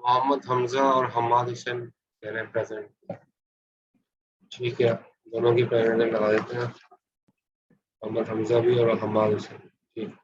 मोहम्मद हमजा और हम्माद हुसैन कह रहे हैं प्रेजेंट। ठीक है, दोनों की प्रेजेंट लगा देते हैं, मोहम्मद हमजा भी और हम्माद हुसैन। ठीक।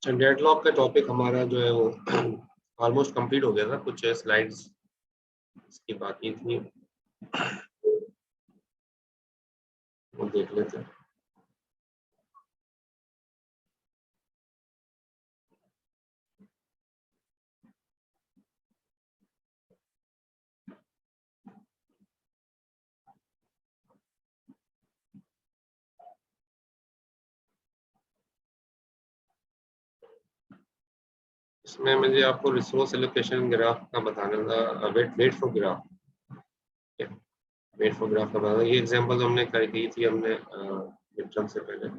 डेडलॉक का टॉपिक हमारा जो है वो ऑलमोस्ट कंप्लीट हो गया था, कुछ स्लाइड्स इसकी बाकी थी, वो देख लेते हैं। इसमें मुझे आपको रिसोर्स एलोकेशन ग्राफ का बताना था, wait for graph, wait for graph का बताना। ये एग्जांपल हमने की थी हमने मिड से पहले।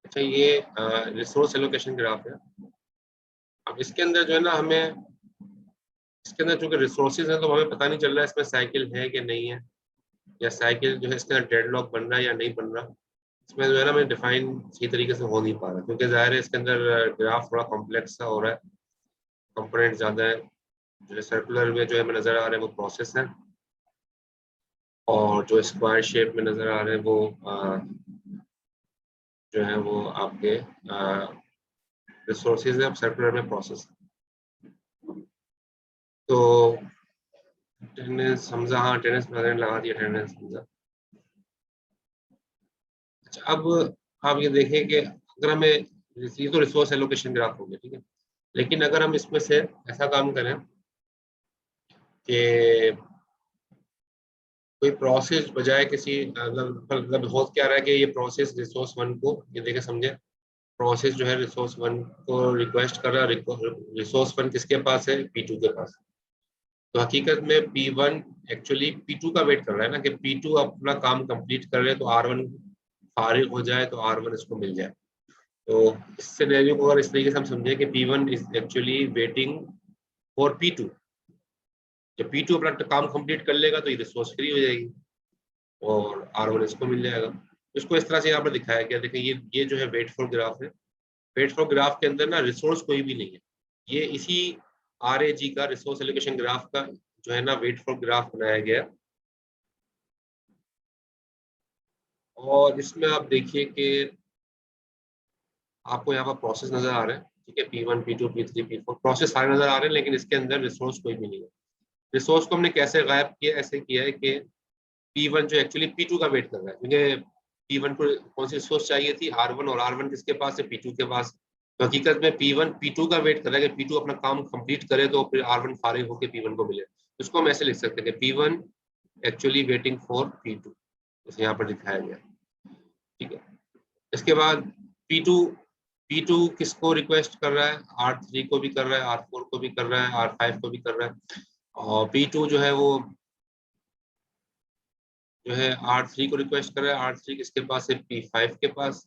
अच्छा, ये रिसोर्स एलोकेशन ग्राफ है। अब इसके अंदर जो है ना, हमें इसके अंदर चूंकि रिसोर्सेज हैं तो हमें पता नहीं चल रहा है इसमें साइकिल है कि नहीं है, या साइकिल जो है इसके अंदर डेडलॉक बन रहा है या नहीं बन रहा। इसमें जो है ना हमें डिफाइन सही तरीके से हो नहीं पा रहा, क्योंकि जाहिर है इसके अंदर ग्राफ थोड़ा कॉम्प्लेक्स सा हो रहा है, कंपोनेंट ज़्यादा है। जो सर्कुलर में जो है हमें नज़र आ रहे हैं वो प्रोसेस है, और जो स्क्वायर शेप में नज़र आ रहे हैं वो जो है वो आपके रिसोर्सेज है, सर्कुलर में प्रोसेस। तो अटेंडेंस हमजा, हाँ अटेंडेंस प्रेजेंट लगा दिया, अटेंडेंस हमजा। अच्छा, अब आप ये देखें कि अगर हमें, ये तो रिसोर्स एलोकेशन ग्राफ हो गया, ठीक है, लेकिन अगर हम इसमें से ऐसा काम करें कि कोई प्रोसेस बजाय किसी मतलब हो क्या रहा है कि ये प्रोसेस रिसोर्स वन को, ये देखे समझे, प्रोसेस जो है रिसोर्स वन को रिक्वेस्ट कर रहा है। रिसोर्स वन किसके पास है? P2 के पास। तो हकीकत में P1 एक्चुअली P2 का वेट कर रहा है ना, कि P2 अपना काम कंप्लीट कर रहे हैं तो R1 फारिग हो जाए तो R1 इसको मिल जाए। तो इस सिनेरियो को अगर इस तरीके से हम समझे कि P1 is actually waiting for P2। जब P2 अपना काम कंप्लीट कर लेगा तो ये रिसोर्स फ्री हो जाएगी और R1 इसको मिल जाएगा। इसको इस तरह से यहाँ पर दिखाया गया। देखिए, ये जो है वेट फॉर ग्राफ है। वेट फॉर ग्राफ के अंदर ना रिसोर्स कोई भी नहीं है। ये इसी RAG का, रिसोर्स एलोकेशन ग्राफ का जो है ना वेट फॉर ग्राफ बनाया गया। और इसमें आप देखिए कि आपको यहाँ पर प्रोसेस नजर आ रहे हैं, ठीक है, P1 P2 P3 P4 process सारे नजर आ रहे हैं, लेकिन इसके अंदर रिसोर्स कोई भी नहीं है। रिसोर्स को हमने कैसे गायब किया, ऐसे किया है कि P1 जो एक्चुअली P2 का वेट कर रहा है, क्योंकि P1 को कौन सी रिसोर्स चाहिए थी, R1, और R1 किसके पास है, P2 के पास। तो हकीकत में P1 P2 का वेट कर रहा है कि P2 अपना काम कंप्लीट करे तो फिर R1 फारिग होकर P1 को मिले। तो उसको हम ऐसे लिख सकते हैं कि P1 actually waiting for P2, जैसे यहाँ पर दिखाया गया। ठीक है, इसके बाद P2 किसको रिक्वेस्ट कर रहा है, R3 को भी कर रहा है, R4 को भी कर रहा है, R5 को भी कर रहा है। और P2 जो है वो जो है R3 को रिक्वेस्ट कर रहा है। R3 किसके पास है, P5 के पास।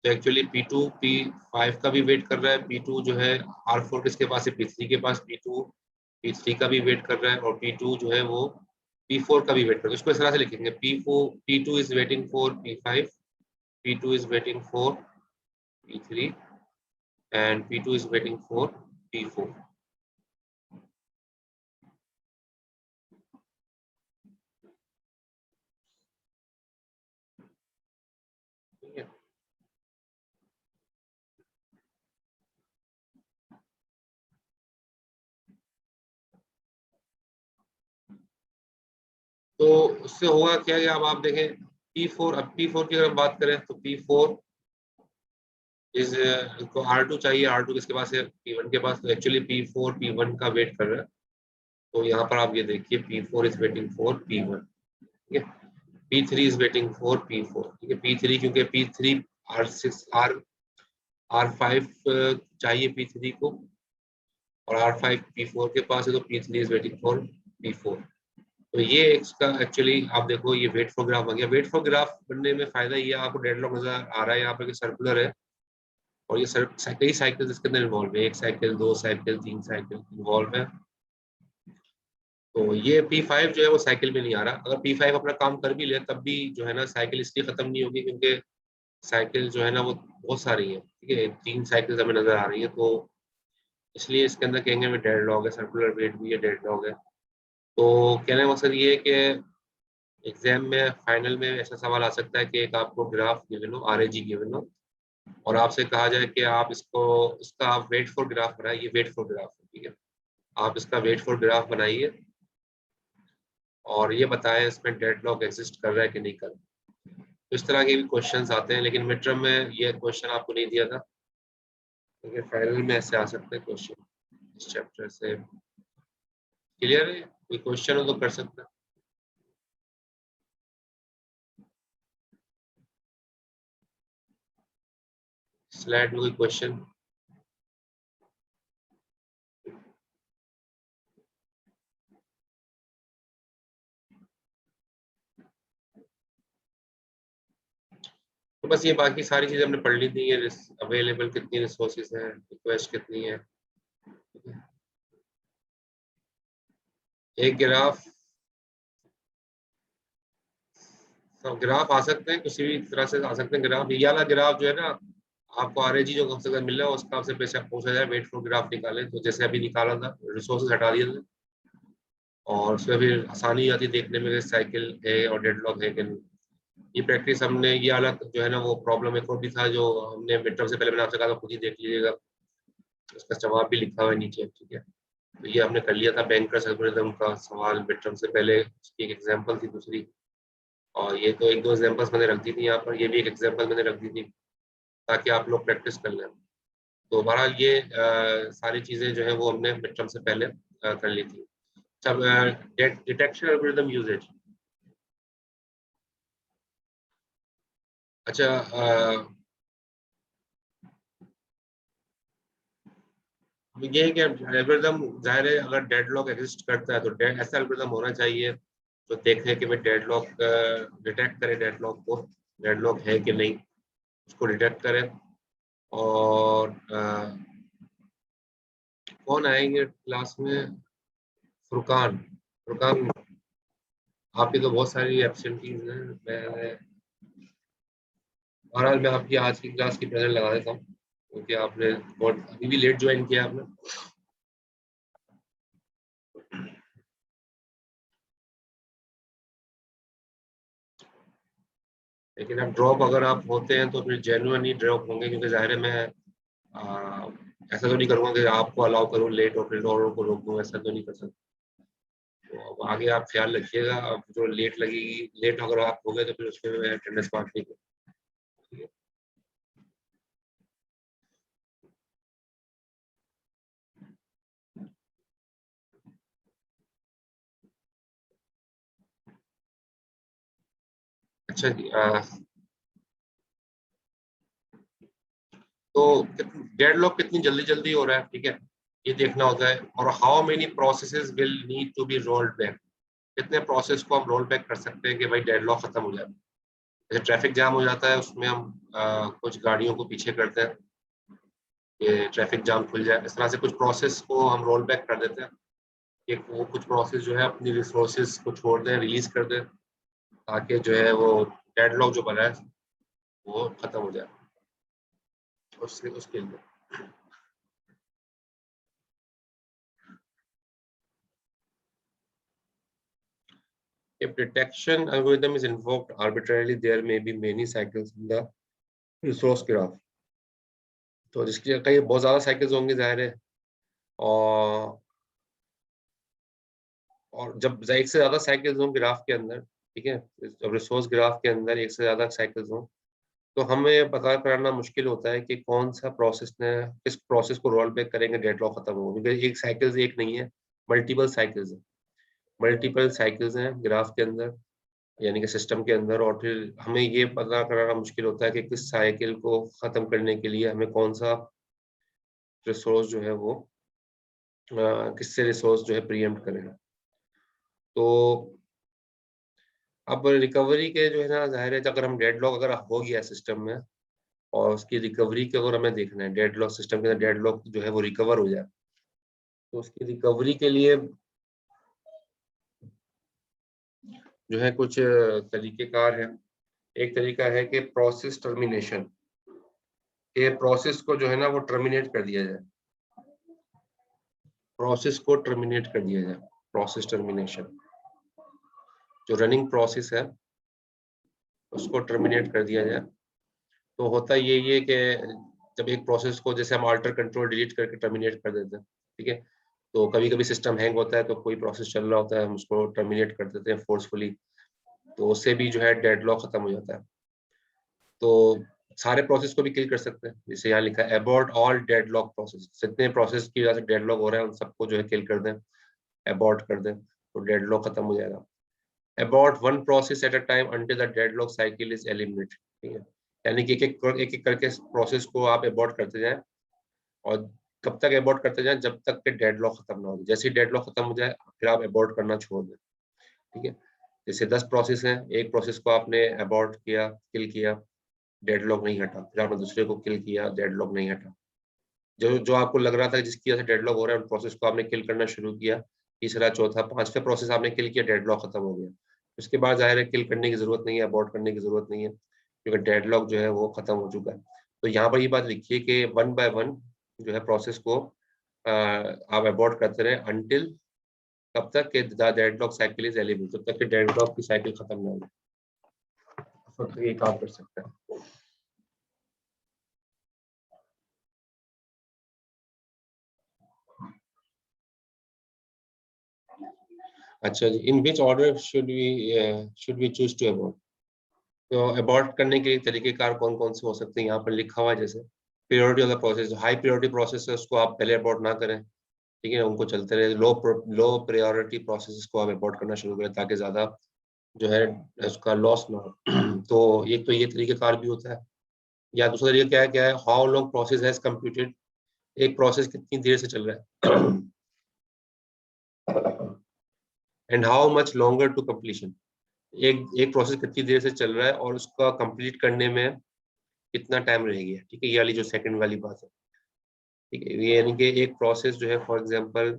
तो एक्चुअली P2 P5 का भी वेट कर रहा है। P2 जो है R4 किसके पास है, P3 के पास। P2 P3 का भी वेट कर रहा है, और P2 जो है वो P4 का भी वेट कर रहा है। इसको इस तरह से लिखेंगे, P2 is waiting for P5, P2 is waiting for P3 and P2 is waiting for P4। ठीक है, तो उससे होगा क्या कि अब आप देखें P4, अब P4 की अगर हम बात करें तो P4 इस को R2 चाहिए। R2 किसके पास है, P1 के पास। तो एक्चुअली P4 P1 का वेट कर रहा है। तो यहाँ पर आप ये देखिए P4 is waiting for P1। ठीक है, P3 is waiting for P4। ठीक है, P3 क्योंकि P3 R6 R5 चाहिए P3 को, और R5 P4 के पास है, तो P3 is waiting for P4। तो ये इसका एक्चुअली आप देखो ये वेट फॉर ग्राफ बन गया। वेट फॉर ग्राफ बनने में फायदा ये आपको डेडलॉक नजर आ रहा है यहाँ पर कि सर्कुलर है, और ये कई साइकिल इसके अंदर इन्वॉल्व है, 1 साइकिल 2 साइकिल 3 साइकिल इन्वॉल्व है। तो ये P5 जो है वो साइकिल में नहीं आ रहा। अगर P5 अपना काम कर भी ले तब भी जो है ना साइकिल इसलिए खत्म नहीं होगी क्योंकि साइकिल जो है ना वो बहुत सारी है। ठीक है, 3 साइकिल हमें नजर आ रही है, तो इसलिए इसके अंदर कहेंगे में डेडलॉक है, सर्कुलर वेट भी है, डेडलॉक है। तो कहने का मकसद ये है कि एग्जाम में फाइनल में ऐसा सवाल आ सकता है कि एक आपको ग्राफ गिवन हो, RAG गिवन हो, और आपसे कहा जाए कि आप इसको इसका आप वेट फॉर ग्राफ बनाइए। ये वेट फॉर ग्राफ है, ठीक है, आप इसका वेट फॉर ग्राफ बनाइए और ये बताएं इसमें डेडलॉक एग्जिस्ट कर रहा है कि नहीं कर रहा। तो इस तरह के भी क्वेश्चंस आते हैं, लेकिन मिड टर्म में ये क्वेश्चन आपको नहीं दिया था, क्योंकि फाइनल में ऐसे आ सकते हैं क्वेश्चन इस चैप्टर से। क्लियर है, कोई क्वेश्चन हो तो कर सकते हैं। स्लाइड में कोई क्वेश्चन? तो बस ये बाकी सारी चीजें हमने पढ़ ली थी। ये अवेलेबल कितनी रिसोर्सेज हैं, रिक्वेस्ट कितनी है। एक ग्राफ, सब ग्राफ आ सकते हैं, किसी भी तरह से आ सकते हैं ग्राफ। ये वाला ग्राफ जो है ना आपको RAG जो कम से कम मिल रहा है उसका आपसे पैसा पूछा जाए, वेट फॉर ग्राफ निकालें, तो जैसे अभी निकाला था, रिसोर्सेज हटा दिए थे, और उसमें फिर आसानी आती है देखने में साइकिल है और डेडलॉक है कि नहीं। ये प्रैक्टिस हमने, ये अलग जो है ना वो प्रॉब्लम एक और भी था जो हमने मिड टर्म से पहले, मैंने आपसे कहा था खुद ही देख लीजिएगा, उसका जवाब भी लिखा हुआ है नीचे। ठीक है, तो ये हमने कर लिया था बैंकर्स एल्गोरिथम का सवाल मिड टर्म से पहले, उसकी एक एग्जांपल थी दूसरी, और ये तो एक दो एग्जांपल्स मैंने रख दी थी यहाँ पर, ये भी एक एग्जांपल मैंने रख दी थी ताकि आप लोग प्रैक्टिस कर लें। तो बहरहाल ये सारी चीज़ें जो है वो हमने मिड टर्म से पहले कर ली थी। सब डिटेक्शन एल्गोरिथम यूजेज। अच्छा, ये है कि एल्गोरिथम जाहिर है अगर डेडलॉक एग्जिस्ट करता है तो ऐसा एल्गोरिथम होना चाहिए जो देखे कि भाई डेडलॉक डिटेक्ट करे, डेडलॉक को, डेडलॉक है कि नहीं उसको डिटेक्ट करे। और कौन आएंगे क्लास में? फुरकान। फुरकान, आपकी तो बहुत सारी एब्सेंटीज हैं। मैं बहरहाल मैं आपकी आज की क्लास की प्रेजेंट लगा देता हूँ, क्योंकि आपने बहुत अभी भी लेट ज्वाइन किया आपने। लेकिन अब ड्रॉप अगर आप होते हैं तो फिर जेन्युइन ही ड्रॉप होंगे, क्योंकि जाहिर है मैं ऐसा तो नहीं करूँगा कि आपको अलाउ करूँ लेट और फिर औरों को रोक दूँ, ऐसा तो नहीं कर सकता। तो अब आगे आप ख्याल रखिएगा, अब जो लेट लगेगी, लेट अगर आप हो गए तो फिर उसमें अटेंडेंस मार्क नहीं करूँ। अच्छा जी, तो डेडलॉक कितनी जल्दी जल्दी हो रहा है, ठीक है, ये देखना होता है। और how many processes will need to be rolled back, कितने प्रोसेस को हम रोल बैक कर सकते हैं कि भाई डेडलॉक खत्म हो जाए। जैसे ट्रैफिक जाम हो जाता है, उसमें हम कुछ गाड़ियों को पीछे करते हैं कि ट्रैफिक जाम खुल जाए। इस तरह से कुछ प्रोसेस को हम रोल बैक कर देते हैं कि वो कुछ प्रोसेस जो है अपनी रिसोर्सेज को छोड़ दें, रिलीज कर दें, ताकि जो है वो डेडलॉक जो बना है वो खत्म हो जाए। उसके लिए if detection algorithm is invoked arbitrarily, there may be many cycles in the resource graph. तो जिसकी कई बहुत ज्यादा साइकिल्स होंगे जाहिर है, और जब एक से ज्यादा साइकिल्स हों ग्राफ के अंदर, ठीक है, जब रिसोर्स ग्राफ के अंदर एक से ज्यादा साइकिल्स हों, तो हमें पता करना मुश्किल होता है कि कौन सा प्रोसेस ने किस प्रोसेस को रोल बैक करेंगे डेडलॉक खत्म हो, क्योंकि एक साइकिल्स एक नहीं है, मल्टीपल साइकिल्स है, मल्टीपल साइकिल्स हैं ग्राफ के अंदर, यानी कि सिस्टम के अंदर। और फिर हमें ये पता करना मुश्किल होता है कि किस साइकिल को खत्म करने के लिए हमें कौन सा रिसोर्स जो है वो किससे रिसोर्स जो है प्रीएम्प्ट करें। तो अब रिकवरी के जो है ना, जाहिर है अगर हम डेडलॉक अगर हो गया सिस्टम में और उसकी रिकवरी के अगर हमें देखना है, डेडलॉक सिस्टम के अंदर डेडलॉक जो है वो रिकवर हो जाए, तो उसकी रिकवरी के लिए जो है कुछ तरीकेकार है। एक तरीका है कि प्रोसेस टर्मिनेशन, ये प्रोसेस को जो है ना वो टर्मिनेट कर दिया जाए, प्रोसेस को टर्मिनेट कर दिया जाए, प्रोसेस टर्मिनेशन, जो रनिंग प्रोसेस है उसको टर्मिनेट कर दिया जाए। तो होता ये कि जब एक प्रोसेस को जैसे हम अल्टर कंट्रोल डिलीट करके टर्मिनेट कर देते हैं, ठीक है, तो कभी कभी सिस्टम हैंग होता है, तो कोई प्रोसेस चल रहा होता है, हम उसको टर्मिनेट कर देते हैं फोर्सफुली, तो उससे भी जो है डेडलॉक खत्म हो जाता है। तो सारे प्रोसेस को भी किल कर सकते हैं, जैसे यहाँ लिखा है अबॉर्ट ऑल डेडलॉक प्रोसेस, जितने प्रोसेस की वजह से डेडलॉक हो रहा है उन सबको जो है किल कर दें, अबॉर्ट कर दें, तो डेडलॉक खत्म हो जाएगा। Abort one process at a time until the deadlock cycle is eliminated, ठीक है, यानी कि एक एक करके प्रोसेस को आप अबॉर्ट करते जाएं, और कब तक अबॉर्ट करते जाएं, जब तक कि डेडलॉक खत्म ना हो जाए। जैसे ही डेडलॉक खत्म हो जाए फिर आप अबॉर्ट करना छोड़ दें, ठीक है। जैसे 10 प्रोसेस हैं, एक प्रोसेस को आपने अबॉर्ट किया, किल किया, डेडलॉक नहीं हटा, फिर आपने दूसरे को किल किया, डेडलॉक नहीं हटा, जो जो आपको लग रहा था जिसकी वजह से डेडलॉक हो रहा है उन प्रोसेस को आपने किल करना शुरू किया, तीसरा चौथा पांचवा प्रोसेस आपने किल किया, डेडलॉक खत्म हो गया। उसके बाद जाहिर है किल करने की जरूरत नहीं है, अबॉर्ट करने की जरूरत नहीं है, क्योंकि डेडलॉक जो है वो खत्म हो चुका है। तो यहाँ पर ये बात लिखिए कि वन बाय वन जो है प्रोसेस को आप अबॉर्ट करते रहे अनटिल, कब तक कि the deadlock cycle is eliminated, जब तक कि डेडलॉक की साइकिल खत्म ना हो जाए, तब तक ये काम कर सकता है। अच्छा जी, in which order should we choose to abort, तो अबॉर्ट करने के तरीकेकार कौन कौन से हो सकते हैं, यहाँ पर लिखा हुआ है। जैसे प्रायोरिटी ऑफ द प्रोसेस, जो हाई प्रायोरिटी प्रोसेस है उसको आप पहले अबॉर्ट ना करें, ठीक है, उनको चलते रहे। लो प्रायोरिटी प्रोसेस को आप अबॉर्ट करना शुरू करें ताकि ज्यादा जो है उसका लॉस ना हो। तो ये तरीकेकार भी होता है। या दूसरा तरीका क्या है, how long process has computed, एक प्रोसेस कितनी देर से चल रहा है, and how much longer to completion, एक एक प्रोसेस कितनी देर से चल रहा है और उसका कंप्लीट करने में कितना टाइम रह गया, ठीक है, ये वाली जो सेकंड वाली बात है, ठीक है, ये यानी कि एक प्रोसेस जो है फॉर एग्जांपल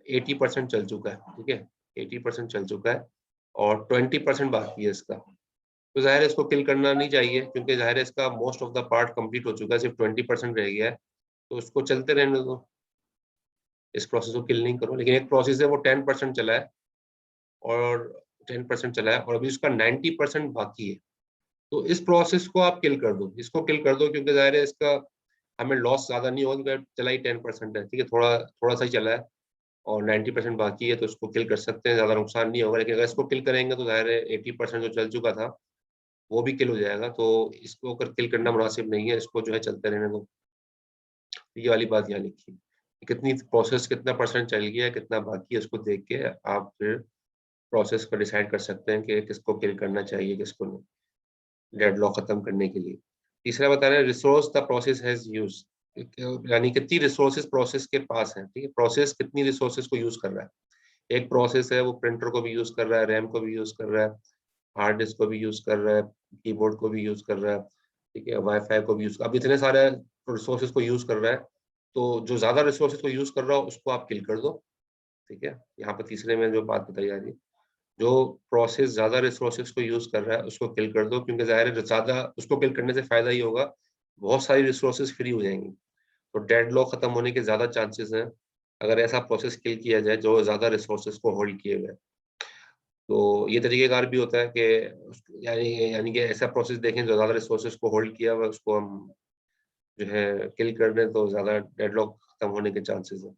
80% चल चुका है, ठीक है, 80% चल चुका है और 20% बाकी है इसका, तो जाहिर है इसको किल करना नहीं चाहिए, क्योंकि जाहिर है इसका most of the part complete हो चुका है, सिर्फ 20% रह गया है, तो उसको चलते रहने दो, इस प्रोसेस को किल नहीं करो। लेकिन एक प्रोसेस है वो 10% चला है और 10% चला है और अभी उसका 90% बाकी है, तो इस प्रोसेस को आप किल कर दो, इसको किल कर दो, क्योंकि जाहिर है इसका हमें लॉस ज्यादा नहीं होगा, क्योंकि चला ही 10% है, ठीक है, थोड़ा थोड़ा सा ही चला है, और 90% बाकी है तो उसको किल कर सकते हैं, ज़्यादा नुकसान नहीं होगा। लेकिन अगर इसको किल करेंगे तो ज़ाहिर है 80% जो चल चुका था वो भी किल हो जाएगा, तो इसको अगर किल करना मुनासिब नहीं है, इसको जो है चलते रहने दो। ये वाली बात यहाँ लिखी है। कितनी प्रोसेस कितना परसेंट चल गया है, कितना बाकी है, उसको देख के आप फिर प्रोसेस को डिसाइड कर सकते हैं कि किसको किल करना चाहिए, किसको नहीं, डेडलॉक खत्म करने के लिए। तीसरा बता रहे हैं resource the process has use, यानी कितनी रिसोर्सेज प्रोसेस के पास है। ठीक है, प्रोसेस कितनी रिसोर्सेज को यूज कर रहा है। एक प्रोसेस है वो प्रिंटर को भी यूज कर रहा है, रैम को भी यूज कर रहा है, हार्ड डिस्क को भी यूज कर रहा है, कीबोर्ड को भी यूज कर रहा है, ठीक है, वाईफाई को भी यूज, अब इतने सारे रिसोर्सेज को यूज कर रहा है, तो जो ज्यादा रिसोर्सेज को यूज कर रहा हो उसको आप किल कर दो। ठीक है, यहाँ पर तीसरे में जो बात बताई जा रही है, जो प्रोसेस ज्यादा रिसोर्सेज को यूज कर रहा है उसको किल कर दो, क्योंकि जाहिर है ज्यादा उसको किल करने से फायदा ही होगा, बहुत सारी रिसोर्सेज फ्री हो जाएंगी, तो डेडलॉक खत्म होने के ज्यादा चांसेस हैं अगर ऐसा प्रोसेस किल किया जाए जो ज्यादा रिसोर्सेज को होल्ड किए हुए है। तो ये तरीकेकार भी होता है कि यानी यानी कि ऐसा प्रोसेस देखें जो ज्यादा रिसोर्सेज को होल्ड किया हुआ है, उसको हम जो है किल कर दें तो ज्यादा डेडलॉक खत्म होने के चांसेस है।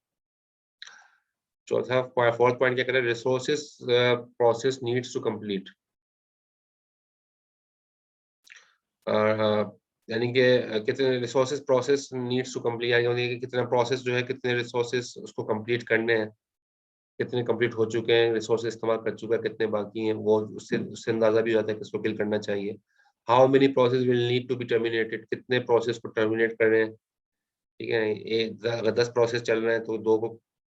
चौथा फोर्थ पॉइंट क्या करें, resources process needs to complete, यानी कि कितने resources process needs to complete, यानी कि कितना प्रोसेस जो है कितने रिसोर्सेज उसको कंप्लीट करने हैं, कितने कंप्लीट हो चुके हैं, रिसोर्सेज इस्तेमाल कर चुका है, कितने बाकी हैं, वो उससे उससे अंदाजा भी हो जाता है किसको किल करना चाहिए। How many process will need to be terminated, कितने प्रोसेस को टर्मिनेट करें। ठीक है, एक अगर 10 प्रोसेस चल रहे हैं तो दो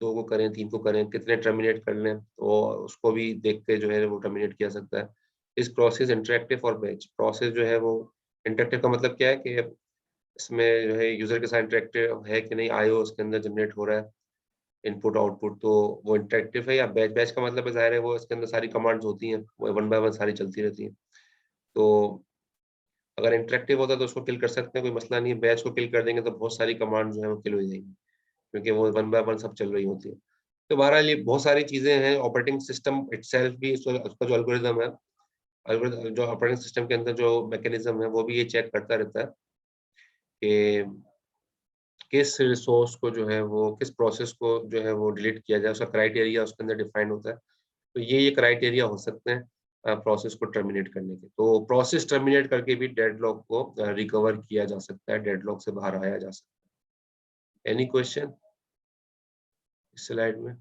को करें, 3 को करें, कितने टर्मिनेट कर लें, तो उसको भी देख के जो है वो टर्मिनेट किया सकता है। इस प्रोसेस इंटरेक्टिव और बैच प्रोसेस जो है वो, इंटरेक्टिव का मतलब क्या है कि इसमें जो है यूजर के साथ इंटरेक्टिव है कि नहीं, आईओ उसके अंदर जनरेट हो रहा है, इनपुट आउटपुट, तो वो इंटरेक्टिव है। या बैच, बैच का मतलब है ज़ाहिर है वो इसके अंदर सारी कमांड्स होती हैं, वो वन बाय वन सारी चलती रहती हैं। तो अगर इंटरेक्टिव होता है तो उसको किल कर सकते हैं, कोई मसला नहीं है। बैच को किल कर देंगे तो बहुत सारी कमांड जो है वो किल हो जाएंगी, क्योंकि वो वन बाय वन सब चल रही होती है। तो बहरहाल ये बहुत सारी चीजें हैं। ऑपरेटिंग सिस्टम इटसेल्फ भी उसका जो एल्गोरिदम है, जो ऑपरेटिंग सिस्टम के अंदर जो मैकेनिज्म है वो भी ये चेक करता रहता है कि किस रिसोर्स को जो है वो, किस प्रोसेस को जो है वो डिलीट किया जाए, उसका क्राइटेरिया उसके अंदर डिफाइन होता है। तो ये क्राइटेरिया हो सकते हैं प्रोसेस को टर्मिनेट करने के। तो प्रोसेस टर्मिनेट करके भी डेडलॉक को रिकवर किया जा सकता है, डेडलॉक से बाहर आया जा सकता है। एनी क्वेश्चन इस स्लाइड में?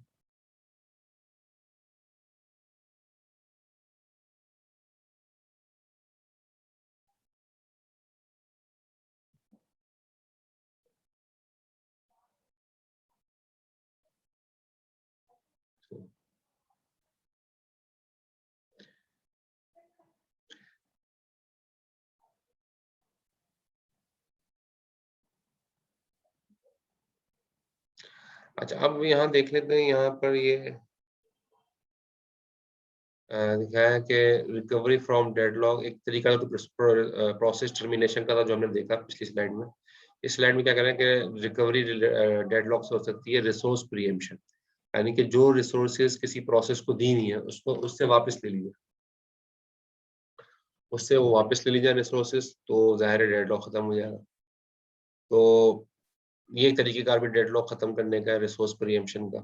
अच्छा, अब यहाँ देख लेते हैं, यहाँ पर ये दिखाया है कि रिकवरी फ्रॉम डेडलॉक एक तरीका तो प्रोसेस टर्मिनेशन का था जो हमने देखा पिछली स्लाइड में। इस स्लाइड में क्या कर रहे हैं कि रिकवरी डेडलॉक से हो सकती है रिसोर्स प्रीएम्पशन, यानी कि जो रिसोर्सेज किसी प्रोसेस को दी नहीं है उसको उससे वापस ले लीजिए, उससे वो वापस ले लीजिए रिसोर्सेज, तो जाहिर है डेडलॉक खत्म हो जाएगा। तो ये एक तरीकेकार भी डेडलॉक खत्म करने का है, रिसोर्स प्रीएम्पशन का।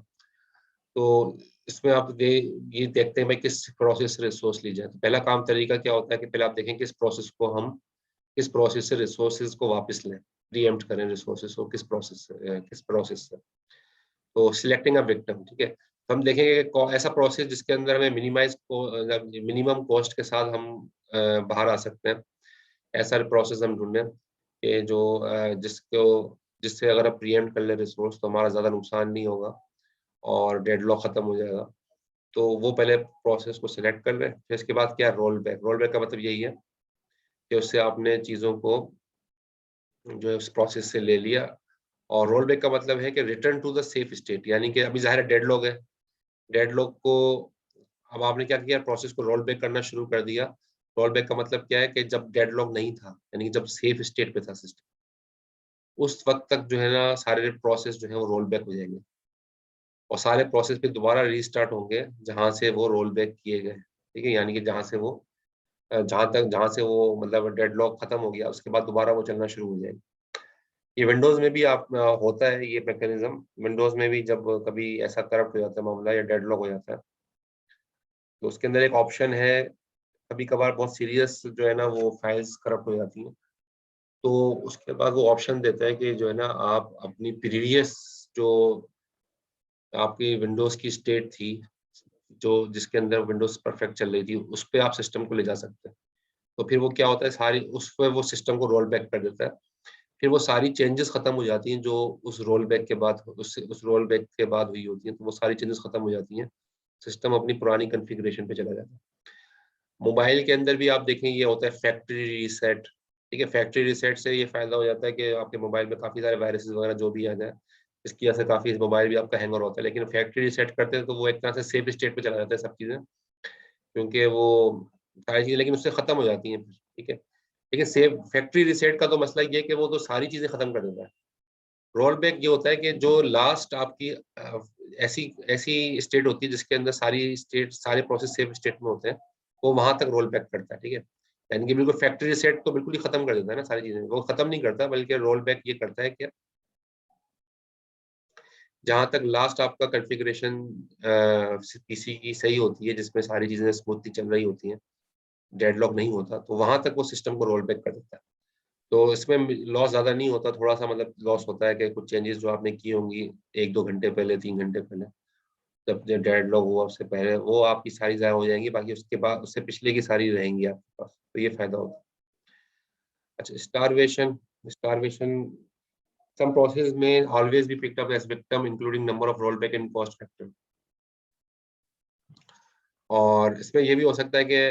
तो इसमें आप ये देखते हैं भाई किस प्रोसेस से रिसोर्स ली जाए। तो पहला काम तरीका क्या होता है कि पहले आप देखें किस प्रोसेस को हम, किस प्रोसेस से रिसोर्सेज को वापस लें, प्रीएम्प्ट करें रिसोर्सेज को, किस प्रोसेस से। तो सिलेक्टिंग अ विक्टिम, ठीक है, तो हम देखेंगे कि ऐसा प्रोसेस जिसके अंदर हमें मिनिमम कॉस्ट के साथ हम बाहर आ सकते हैं, ऐसा प्रोसेस हम ढूंढें कि जो जिससे अगर हम प्रीएम्प्ट कर ले रिसोर्स तो हमारा ज़्यादा नुकसान नहीं होगा और डेडलॉक खत्म हो जाएगा। तो वो पहले प्रोसेस को सिलेक्ट कर लें। फिर इसके बाद क्या, रोल बैक। रोल बैक का मतलब यही है कि उससे आपने चीज़ों को जो है उस प्रोसेस से ले लिया, और रोल बैक का मतलब है कि return to the safe state, यानी कि अभी ज़ाहिर है डेडलॉक है, डेडलॉक को अब आपने क्या किया, प्रोसेस को रोल बैक करना शुरू कर दिया। रोल बैक का मतलब क्या है कि जब डेडलॉक नहीं था, यानी कि जब सेफ स्टेट पे था सिस्टम, उस वक्त तक जो है ना सारे प्रोसेस जो है वो रोल बैक हो जाएंगे, और सारे प्रोसेस फिर दोबारा रीस्टार्ट होंगे जहाँ से वो रोल बैक किए गए। ठीक है, यानी कि जहाँ से वो मतलब डेडलॉक खत्म हो गया उसके बाद दोबारा वो चलना शुरू हो जाएगी। ये विंडोज में भी आप होता है ये मैकेनिज्म। विंडोज में भी जब कभी ऐसा करप्ट हो जाता है मामला या डेडलॉक हो जाता है, तो उसके अंदर एक ऑप्शन है, कभी कभार बहुत सीरियस जो है ना वो फाइल्स करप्ट हो जाती हैं, तो उसके बाद वो ऑप्शन देता है कि जो है ना आप अपनी प्रीवियस जो आपकी विंडोज की स्टेट थी, जो जिसके अंदर विंडोज परफेक्ट चल रही थी, उस पे आप सिस्टम को ले जा सकते हैं। तो फिर वो क्या होता है, सारी उस पे वो सिस्टम को रोल बैक कर देता है। फिर वो सारी चेंजेस खत्म हो जाती हैं जो उस रोल बैक के बाद उस रोल बैक के बाद हुई होती हैं, तो वो सारी चेंजेस खत्म हो जाती हैं, सिस्टम अपनी पुरानी कॉन्फ़िगरेशन पे चला जाता है। मोबाइल के अंदर भी आप देखें ये होता है फैक्ट्री रीसेट। ठीक है, फैक्ट्री रीसेट से ये फायदा हो जाता है कि आपके मोबाइल में काफी सारे वायरसेस वगैरह जो भी आ जाए, इसकी वजह से काफी मोबाइल भी आपका हैंग होता है। लेकिन फैक्ट्री रीसेट करते हैं तो वो एक तरह से सेफ स्टेट पे चला जाता है सब चीजें, क्योंकि वो सारी चीजें लेकिन उससे खत्म हो जाती हैं। ठीक है, लेकिन सेफ फैक्ट्री रीसेट का तो मसला ये है कि वो तो सारी चीजें खत्म कर देता है। रोल बैक ये होता है कि जो लास्ट आपकी ऐसी ऐसी स्टेट होती है जिसके अंदर सारी स्टेट सारे प्रोसेस सेफ स्टेट में होते हैं, वो वहां तक रोल बैक करता है। ठीक है, यानी कि बिल्कुल फैक्ट्री रीसेट तो बिल्कुल ही खत्म कर देता है ना सारी चीजें, वो खत्म नहीं करता बल्कि रोल बैक ये करता है कि जहां तक लास्ट आपका कॉन्फ़िगरेशन पीसी की सही होती है, जिसमें सारी चीजें स्मूथली चल रही होती हैं, डेडलॉक नहीं होता, तो वहां तक वो सिस्टम को रोल बैक कर देता है। तो इसमें लॉस ज्यादा नहीं होता, थोड़ा सा मतलब लॉस होता है कि कुछ चेंजेस जो आपने की होंगी 1-2 घंटे पहले, 3 घंटे पहले, जब डेडलॉक हुआ उससे पहले, वो आपकी सारी ज़ाया हो जाएंगी, बाकी उसके बाद उससे पिछले की सारी रहेंगी आपके पास, तो ये फायदा होता है। अच्छा, starvation. Starvation some process may always be picked up as victim including number of rollback and cost factor। और इसमें ये भी हो सकता है कि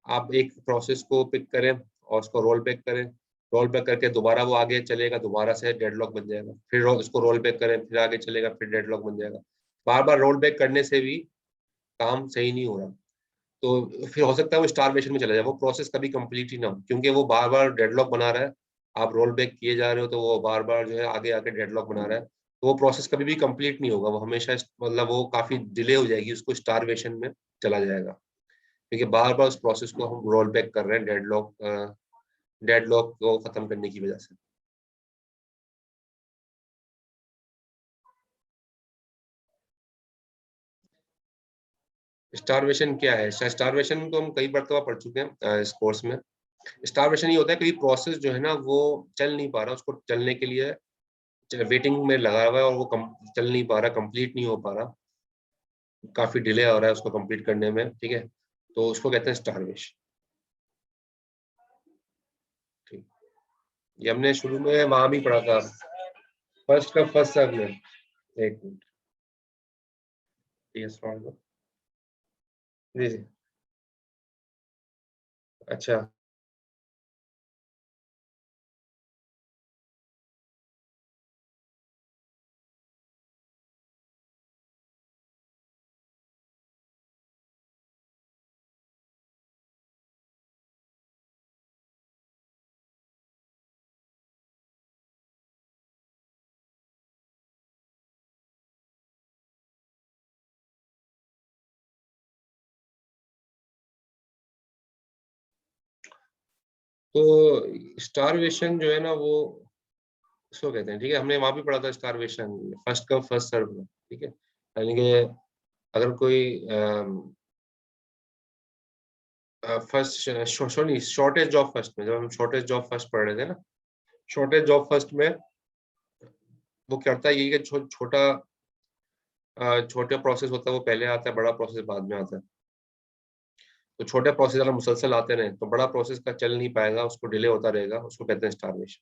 आप एक प्रोसेस को पिक करें और उसको रोल बैक करें, रोल बैक करके दोबारा वो आगे चलेगा, दोबारा से डेडलॉक बन जाएगा, फिर उसको रोल बैक करें, फिर आगे चलेगा, फिर डेडलॉक बन जाएगा। बार बार रोल बैक करने से भी काम सही नहीं हो रहा, तो फिर हो सकता है वो स्टारवेशन में चला जाए, वो प्रोसेस कभी कंप्लीट ही ना हो, क्योंकि वो बार बार डेडलॉक बना रहा है। आप रोल बैक किए जा रहे हो तो वो बार बार जो है आगे आके डेडलॉक बना रहा है, तो वो प्रोसेस कभी भी कंप्लीट नहीं होगा, वो हमेशा मतलब वो काफी डिले हो जाएगी, उसको स्टारवेशन में चला जाएगा, क्योंकि बार बार उस प्रोसेस को हम रोल बैक कर रहे हैं डेडलॉक को खत्म करने की वजह से। स्टारवेशन क्या है? स्टारवेशन तो हम कई मरतबा पढ़ चुके हैं इस कोर्स में। स्टारवेशन ये होता है कि प्रोसेस जो है ना वो चल नहीं पा रहा, उसको चलने के लिए वेटिंग में लगा हुआ है और वो चल नहीं पा रहा, कंप्लीट नहीं हो पा रहा, काफी डिले हो रहा है उसको कंप्लीट करने में। ठीक है, तो उसको कहते हैं स्टारवेशन। ठीक, ये हमने शुरू में वहां भी पढ़ा था, फर्स्ट का फर्स्ट सर्व में। एक मिनट, ये सवाल दो। जी जी। अच्छा, तो स्टारवेशन जो है ना वो इसको कहते हैं। ठीक है, हमने वहां भी पढ़ा था starvation, first come first serve में। ठीक है, यानी कि अगर कोई फर्स्ट शॉर्टेज जॉब फर्स्ट में, जब हम शॉर्टेज जॉब फर्स्ट पढ़ रहे थे ना, शॉर्टेज जॉब फर्स्ट में वो करता है ये कि छोटे प्रोसेस होता है वो पहले आता है, बड़ा प्रोसेस बाद में आता है। तो छोटे प्रोसेस अगर मुसलसल आते रहे तो बड़ा प्रोसेस का चल नहीं पाएगा, उसको डिले होता रहेगा, उसको कहते हैं स्टारवेशन।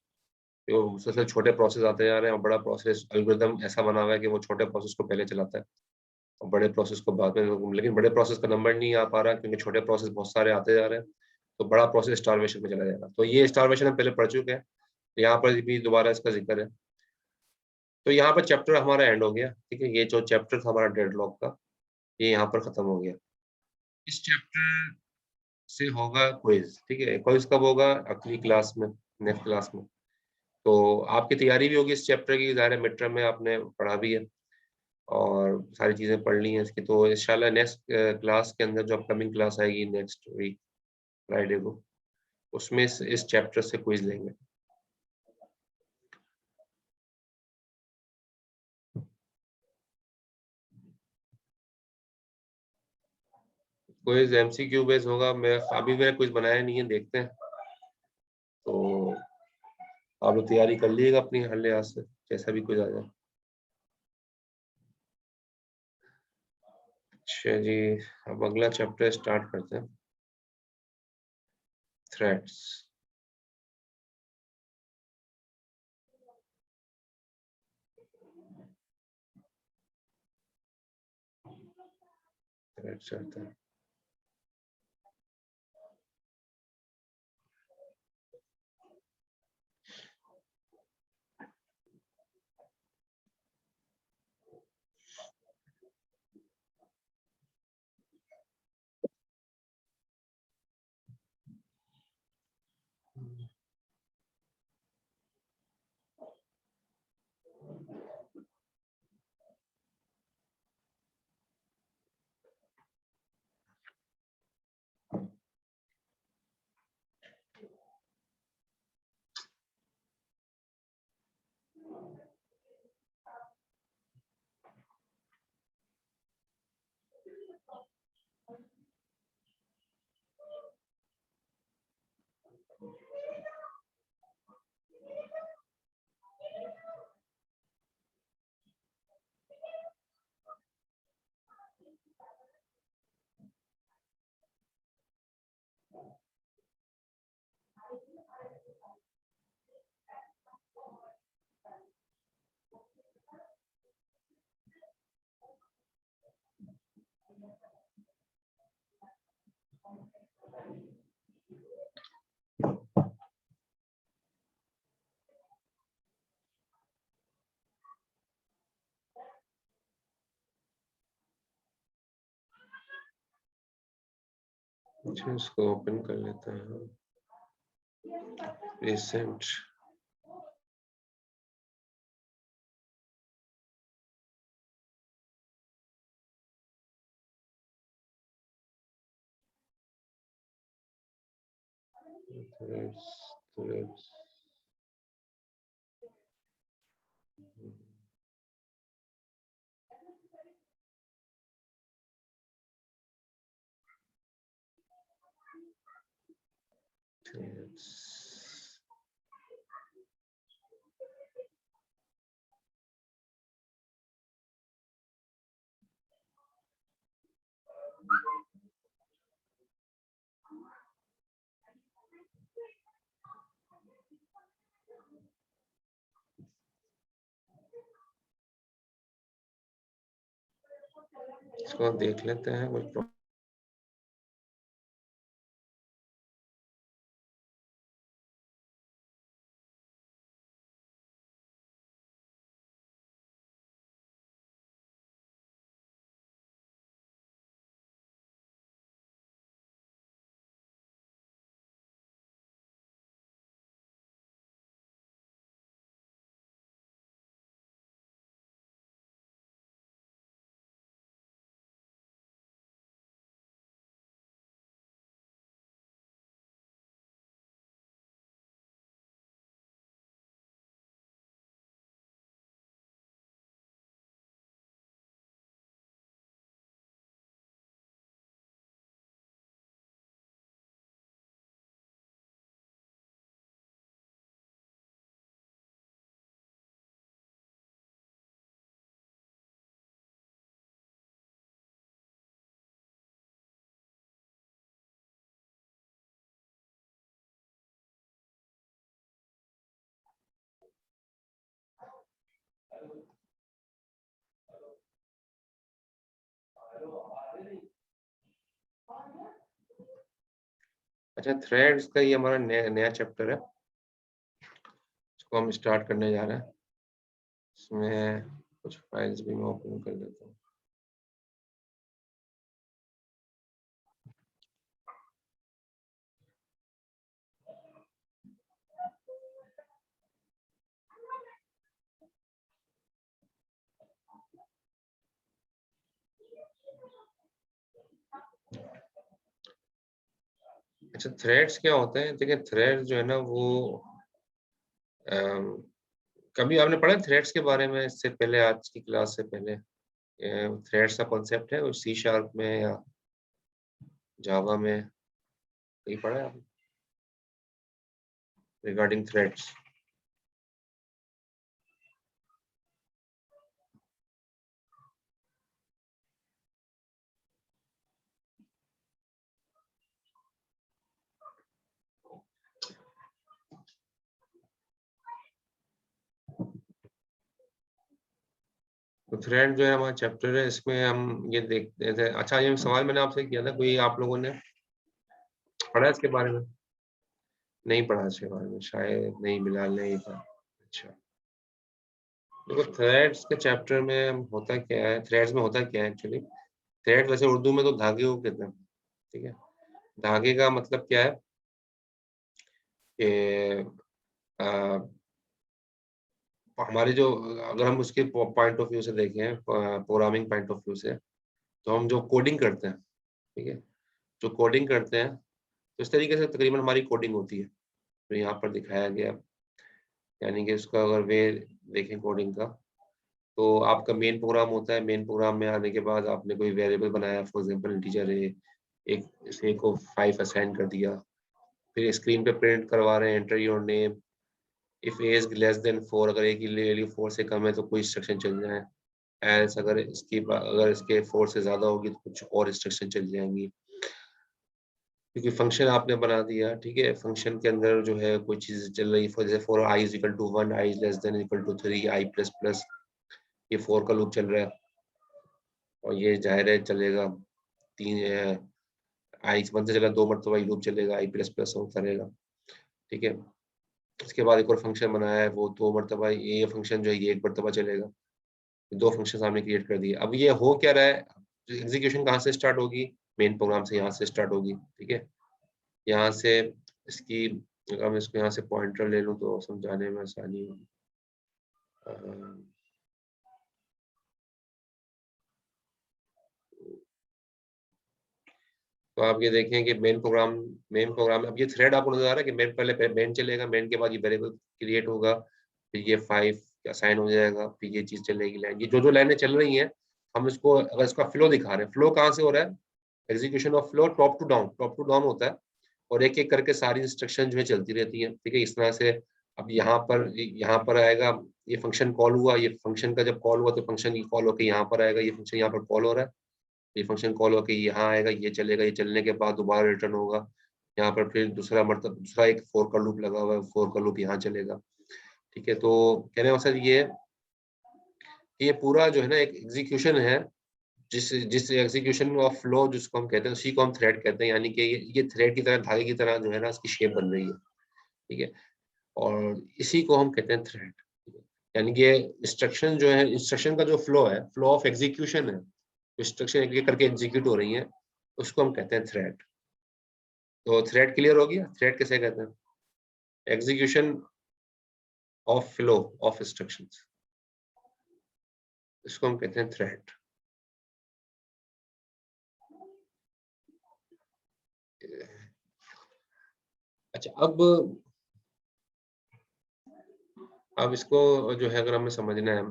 तो मुसलसल छोटे प्रोसेस आते जा रहे हैं और बड़ा प्रोसेस एल्गोरिदम ऐसा बना हुआ है कि वो छोटे प्रोसेस को पहले चलाता है और बड़े प्रोसेस को बाद में, लेकिन बड़े प्रोसेस का नंबर नहीं आ पा रहा क्योंकि छोटे प्रोसेस बहुत सारे आते जा रहे हैं, तो बड़ा प्रोसेस स्टारवेशन में चला जाएगा। तो ये स्टारवेशन हम पहले पढ़ चुके हैं, यहाँ पर भी दोबारा इसका जिक्र है। तो यहाँ पर चैप्टर हमारा एंड हो गया। ठीक है, ये जो चैप्टर था हमारा डेडलॉक का, ये यहाँ पर खत्म हो गया। इस चैप्टर से होगा क्विज। ठीक है, क्विज कब होगा? अगली क्लास में, नेक्स्ट क्लास में। तो आपकी तैयारी भी होगी इस चैप्टर की, ज़ाहिर है मिड टर्म में आपने पढ़ा भी है और सारी चीज़ें पढ़ ली हैं इसकी, तो इंशाल्लाह नेक्स्ट क्लास के अंदर जो अपकमिंग क्लास आएगी नेक्स्ट वीक फ्राइडे को, उसमें इस चैप्टर से क्विज लेंगे। क्विज एमसीक्यू बेस होगा। मैं अभी मैंने कुछ बनाया नहीं है, देखते हैं। तो आप लोग तैयारी कर लीजिएगा अपनी हर लिहाज से, जैसा भी कुछ आ जाए। अच्छा जी, अब अगला चैप्टर स्टार्ट करते हैं, थ्रेड्स। थ्रेड्स चलते हैं। अच्छा, इसको ओपन कर लेते हैं। Recent threads, threads. इसको देख लेते हैं कुछ। अच्छा, थ्रेड्स का ये हमारा नया चैप्टर है, इसको हम स्टार्ट करने जा रहे हैं। इसमें कुछ फाइल्स भी मैं ओपन कर देता हूँ। अच्छा, थ्रेड्स क्या होते हैं? देखिए, थ्रेड्स जो है ना वो कभी आपने पढ़ा थ्रेड्स के बारे में इससे पहले, आज की क्लास से पहले? थ्रेड्स का कॉन्सेप्ट है सी शार्प में या जावा में कहीं पढ़ा है आपने रिगार्डिंग थ्रेड्स? तो थ्रेड जो है हमारा चैप्टर है, इसमें हम ये देखते थे। अच्छा, ये सवाल मैंने आपसे किया था, कोई आप लोगों ने पढ़ा है इसके बारे में? नहीं पढ़ा इसके बारे में, शायद नहीं, बिलाल नहीं था। अच्छा, देखो थ्रेड्स के चैप्टर में होता क्या है, थ्रेड्स में होता क्या है एक्चुअली। थ्रेड वैसे उर्दू में तो धागे को कहते हैं, ठीक है। धागे का मतलब क्या है कि हमारे जो, अगर हम उसके पॉइंट ऑफ व्यू से देखें, प्रोग्रामिंग पॉइंट ऑफ व्यू से, तो हम जो कोडिंग करते हैं, ठीक है, जो कोडिंग करते हैं, तो इस तरीके से तकरीबन हमारी कोडिंग होती है, तो यहाँ पर दिखाया गया। यानी कि उसका अगर वे देखें कोडिंग का, तो आपका मेन प्रोग्राम होता है। मेन प्रोग्राम में आने के बाद आपने कोई वेरिएबल बनाया, फॉर एग्जांपल इंटीजर है, एक इसे को 5 असाइन कर दिया, फिर स्क्रीन पे प्रिंट करवा रहे हैं, enter your name, if A is less then 4, अगर ए की वैल्यू 4 से कम है तो कोई इंस्ट्रक्शन चल जाए, एल्स अगर इसके 4 से ज्यादा होगी तो कुछ और इंस्ट्रक्शन चल जाएंगी, क्योंकि फंक्शन आपने बना दिया, ठीक है। फंक्शन के अंदर जो है कोई चीज चल रही है, फॉर जैसे for I is equal to 1, I is less than equal to 3, I plus plus, ये 4 का लूप चल रहा है, और ये जाहिर है चलेगा। तीन आई 1 से चला 2 मरतबा ये लूप चलेगा, आई प्लस प्लस होता रहेगा, ठीक है। उसके बाद एक और फंक्शन बनाया है, वो 2 मरतबा, ये फंक्शन जो है ये 1 मरतबा चलेगा। 2 फंक्शन हमने क्रिएट कर दिए। अब ये हो क्या रहा है, एग्जीक्यूशन कहाँ से स्टार्ट होगी, मेन प्रोग्राम से, यहाँ से स्टार्ट होगी, ठीक है। यहाँ से इसकी, अगर मैं इसको यहाँ से पॉइंटर ले लूँ तो समझाने में आसानी होगी। तो आप ये देखें कि मेन प्रोग्राम, अब ये थ्रेड आपको नजर आ रहा है कि मेन, पहले मेन चलेगा, मेन के बाद ये वेरिएबल क्रिएट होगा, फिर ये 5 असाइन हो जाएगा, फिर ये चीज चलेगी लाइन, ये जो लाइनें चल रही हैं, हम इसको अगर इसका फ्लो दिखा रहे हैं, फ्लो कहाँ से हो रहा है, execution of flow top to down होता है, और एक एक करके सारी इंस्ट्रक्शन जो है चलती रहती है, ठीक है, इस तरह से। अब यहाँ पर आएगा, ये फंक्शन कॉल हुआ, ये फंक्शन का जब कॉल हुआ तो फंक्शन ये कॉल होकर यहाँ पर आएगा, ये फंक्शन यहाँ पर कॉल हो रहा है, ये फंक्शन कॉल होकर यहाँ आएगा, ये चलेगा, ये चलने के बाद दोबारा रिटर्न होगा यहाँ पर, फिर दूसरा एक फोर का लूप लगा हुआ है, फोर का लूप यहाँ चलेगा, ठीक है। तो कहने का मतलब ये है कि ये पूरा जो है ना एक एग्जीक्यूशन है, जिस जिस एग्जीक्यूशन ऑफ फ्लो जिसको हम कहते हैं, उसी को हम थ्रेड कहते हैं। यानी कि ये थ्रेड की तरह, धागे की तरह जो है ना इसकी शेप बन रही है, ठीक है, और इसी को हम कहते हैं थ्रेड। यानी कि इंस्ट्रक्शन जो है, इंस्ट्रक्शन का जो फ्लो है, फ्लो ऑफ एग्जीक्यूशन है, इंस्ट्रक्शन एक एक करके एग्जीक्यूट हो रही है, उसको हम कहते हैं थ्रेड। तो थ्रेड क्लियर हो गया, थ्रेड किसे कहते हैं, execution of flow of instructions, इसको हम कहते हैं थ्रेड। अच्छा, अब इसको जो है अगर हमें समझना है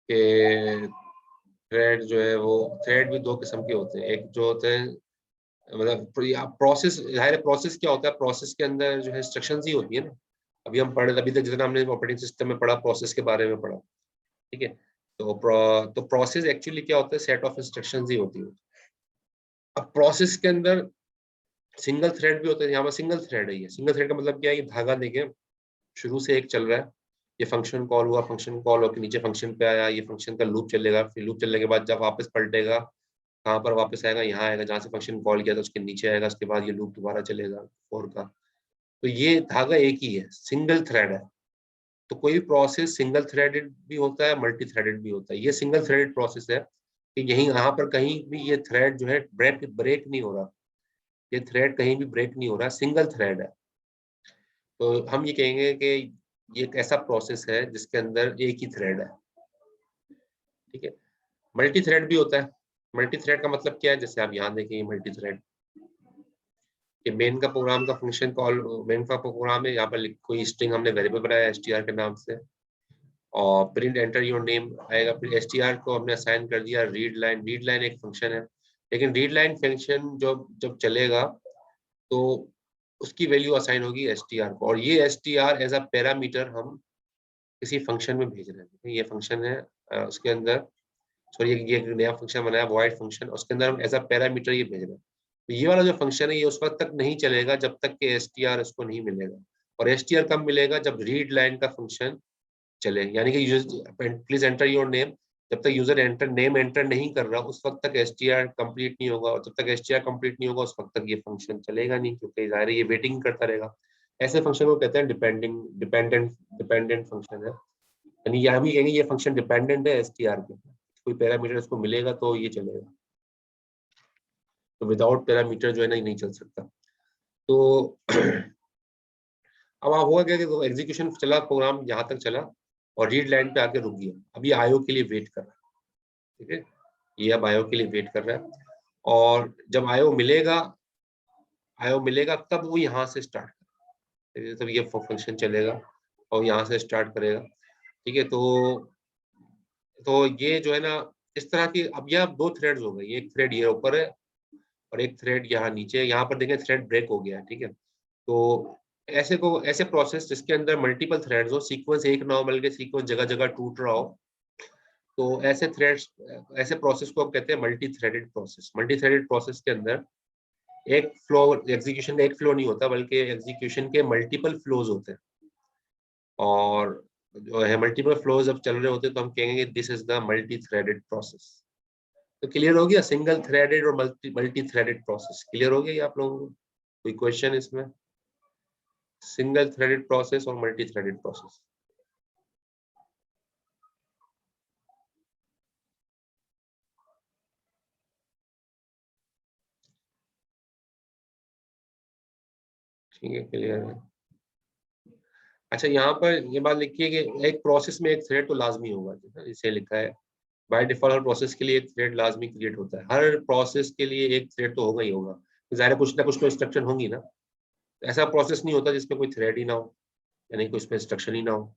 कि थ्रेड जो है, वो थ्रेड भी दो किस्म के होते हैं। एक जो होते हैं, मतलब प्रोसेस, जाहिर है प्रोसेस क्या होता है, प्रोसेस के अंदर जो है इंस्ट्रक्शंस ही होती है ना। अभी हम पढ़े, अभी तक जितना हमने ऑपरेटिंग सिस्टम में पढ़ा, प्रोसेस के बारे में पढ़ा, ठीक है। तो प्रोसेस एक्चुअली क्या होता है, सेट ऑफ इंस्ट्रक्शंस ही होती है। अब प्रोसेस के अंदर सिंगल थ्रेड भी होता है, यहाँ पर सिंगल थ्रेड है। ये सिंगल थ्रेड का मतलब क्या है, ये धागा देखें, शुरू से एक चल रहा है, ये फंक्शन कॉल हुआ, फंक्शन कॉल होकर नीचे फंक्शन पे आया, ये फंक्शन का लूप चलेगा, फिर लूप चलने के बाद जब वापस पलटेगा, कहाँ पर वापस आएगा, यहाँ आएगा जहाँ से फंक्शन कॉल किया था उसके नीचे आएगा, उसके बाद ये लूप दोबारा चलेगा फोर का। तो ये धागा एक ही है, सिंगल थ्रेड है। तो कोई भी प्रोसेस सिंगल थ्रेडेड भी होता है, मल्टी थ्रेडेड भी होता है। ये सिंगल थ्रेडेड प्रोसेस है कि यही यहाँ पर कहीं भी ये थ्रेड जो है ब्रेक नहीं हो रहा, ये थ्रेड कहीं भी ब्रेक नहीं हो रहा, सिंगल थ्रेड है। तो हम ये कहेंगे कि ये एक ऐसा प्रोसेस है जिसके अंदर एक ही थ्रेड है, ठीक है। मल्टी थ्रेड भी होता है। मल्टी थ्रेड का मतलब क्या है, जैसे आप यहाँ देखेंगे मल्टी थ्रेड, कि मेन का प्रोग्राम का फंक्शन कॉल, मेन का प्रोग्राम है, यहाँ पर कोई स्ट्रिंग हमने वेरिएबल बनाया str के नाम से, और प्रिंट एंटर योर नेम आएगा, फिर str को हमने असाइन कर दिया रीड लाइन। रीड लाइन एक फंक्शन है, लेकिन रीड लाइन फंक्शन जब चलेगा तो उसकी वैल्यू असाइन होगी str को, और ये str एज अ पैरामीटर हम किसी फंक्शन में भेज रहे हैं। ये फंक्शन है, उसके अंदर सॉरी ये नया फंक्शन बनाया void फंक्शन, उसके अंदर हम एज अ पैरामीटर ये भेज रहे हैं। तो ये वाला जो फंक्शन है ये उस वक्त तक नहीं चलेगा जब तक कि str इसको नहीं मिलेगा, और str कब मिलेगा, जब रीड लाइन का फंक्शन चले, यानी कि प्लीज एंटर योर नेम, जब तक यूजर नेम एंटर नहीं कर रहा उस वक्त तक str कंप्लीट नहीं होगा, और जब तक str कंप्लीट नहीं होगा उस वक्त तक ये फंक्शन चलेगा नहीं, क्योंकि जाहिर है ये वेटिंग करता रहेगा। ऐसे फंक्शन को कहते हैं डिपेंडेंट फंक्शन है, यानी यहाँ भी कहेंगे ये फंक्शन डिपेंडेंट है str पे, कोई पैरामीटर इसको मिलेगा तो ये चलेगा, तो विदाउट पैरामीटर जो है ना ये नहीं चल सकता। तो अब आप हुआ क्या कि एग्जीक्यूशन चला, प्रोग्राम यहाँ तक चला और रीड लाइन पे आके रुक गया, अब ये आईओ के लिए वेट कर रहा है, ठीक है, ये अब आईओ के लिए वेट कर रहा है, और जब आईओ मिलेगा तब वो यहाँ से स्टार्ट करेगा, तब ये फंक्शन चलेगा और यहाँ से स्टार्ट करेगा, ठीक है। तो ये जो है ना इस तरह की, अब यह 2 थ्रेड्स हो गए, एक थ्रेड ये ऊपर है और एक थ्रेड यहाँ नीचे है, यहाँ पर देखें थ्रेड ब्रेक हो गया है, ठीक है। तो ऐसे प्रोसेस जिसके अंदर मल्टीपल थ्रेड्स हो, सीक्वेंस एक ना हो बल्कि सीक्वेंस जगह जगह टूट रहा हो, तो ऐसे प्रोसेस को हम कहते हैं multi threaded process. Multi threaded process के अंदर एक फ्लो, एग्जीक्यूशन का एक फ्लो नहीं होता बल्कि एग्जीक्यूशन के मल्टीपल फ्लोज होते हैं, और जो है मल्टीपल फ्लोज जब चल रहे होते हैं तो हम कहेंगे this is the multi threaded process. तो क्लियर हो गया, सिंगल थ्रेडेड और मल्टी थ्रेडेड प्रोसेस क्लियर हो गया ये आप लोगों को? कोई क्वेश्चन इसमें? सिंगल थ्रेडेड प्रोसेस और मल्टी थ्रेडेड प्रोसेस। ठीक है, क्लियर है। अच्छा, यहाँ पर ये बात लिखिए कि एक प्रोसेस में एक थ्रेड तो लाजमी होगा, इसे लिखा है बाय डिफॉल्ट हर प्रोसेस के लिए एक थ्रेड लाजमी क्रिएट होता है, हर प्रोसेस के लिए एक थ्रेड तो होगा ही होगा, ज़ाहिर है कुछ ना कुछ तो इंस्ट्रक्शन होंगी ना, ऐसा प्रोसेस नहीं होता जिसमें कोई थ्रेड ही ना हो, यानी कोई इसमें इंस्ट्रक्शन ही ना हो।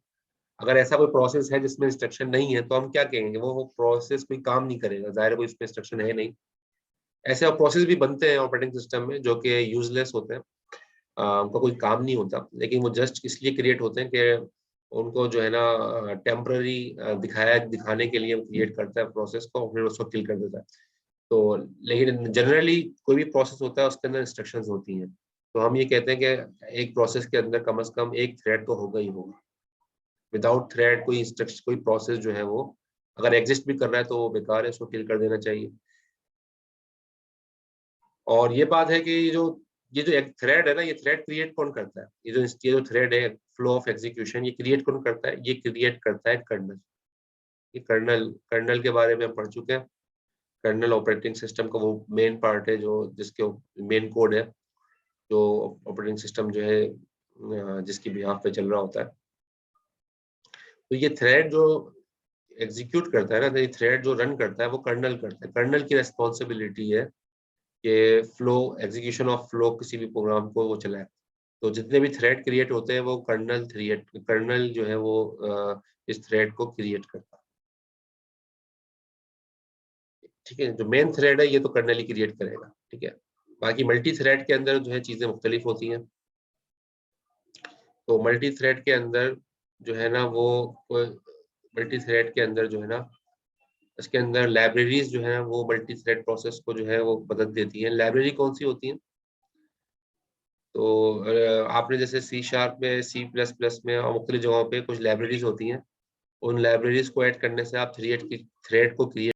अगर ऐसा कोई प्रोसेस है जिसमें इंस्ट्रक्शन नहीं है तो हम क्या कहेंगे, वो प्रोसेस कोई काम नहीं करेगा, ज़ाहिर है कोई इसमें इंस्ट्रक्शन है नहीं। ऐसे प्रोसेस भी बनते हैं ऑपरेटिंग सिस्टम में जो कि यूजलेस होते हैं, उनका कोई काम नहीं होता, लेकिन वो जस्ट इसलिए क्रिएट होते हैं कि उनको जो है ना टेम्पररी दिखाने के लिए क्रिएट करता है प्रोसेस को, फिर उसको किल कर देता है। तो लेकिन जनरली कोई भी प्रोसेस होता है उसके अंदर इंस्ट्रक्शंस होती हैं, तो हम ये कहते हैं कि एक प्रोसेस के अंदर कम से कम एक थ्रेड तो होगा ही होगा, विदाउट थ्रेड कोई इंस्ट्रक्शन कोई प्रोसेस जो है वो अगर एग्जिस्ट भी कर रहा है तो वो बेकार है, उसको किल कर देना चाहिए। और ये बात है कि ये जो एक थ्रेड है ना, ये थ्रेड क्रिएट कौन करता है, ये जो थ्रेड है फ्लो ऑफ एग्जीक्यूशन, ये क्रिएट कौन करता है, ये क्रिएट करता है कर्नल। ये कर्नल के बारे में हम पढ़ चुके हैं। कर्नल ऑपरेटिंग सिस्टम का वो मेन पार्ट है जो जिसके मेन कोड है, जो ऑपरेटिंग सिस्टम जो है जिसकी बिहाफ पे चल रहा होता है। तो ये थ्रेड जो एग्जीक्यूट करता है ना, ये थ्रेड जो रन करता है वो कर्नल करता है, कर्नल की रेस्पॉन्सिबिलिटी है कि फ्लो एग्जीक्यूशन ऑफ फ्लो किसी भी प्रोग्राम को वो चलाए। तो जितने भी थ्रेड क्रिएट होते हैं वो कर्नल जो है वो इस थ्रेड को क्रिएट करता है, ठीक है। जो मेन थ्रेड है ये तो कर्नल ही क्रिएट करेगा, ठीक है। बाकी मल्टी थ्रेड के अंदर जो है चीजें मुख्तलिफ होती हैं। तो मल्टी थ्रेड के अंदर जो है ना वो मल्टी थ्रेड के अंदर जो है ना इसके अंदर लाइब्रेरीज जो है वो मल्टी थ्रेड प्रोसेस को जो है वो मदद देती हैं। लाइब्रेरी कौन सी होती है? तो आपने जैसे C# में, C++ में और मुख्तलिफ जगहों पे कुछ लाइब्रेरीज होती हैं, उन लाइब्रेरीज को ऐड करने से आप थ्रेड को क्रिएट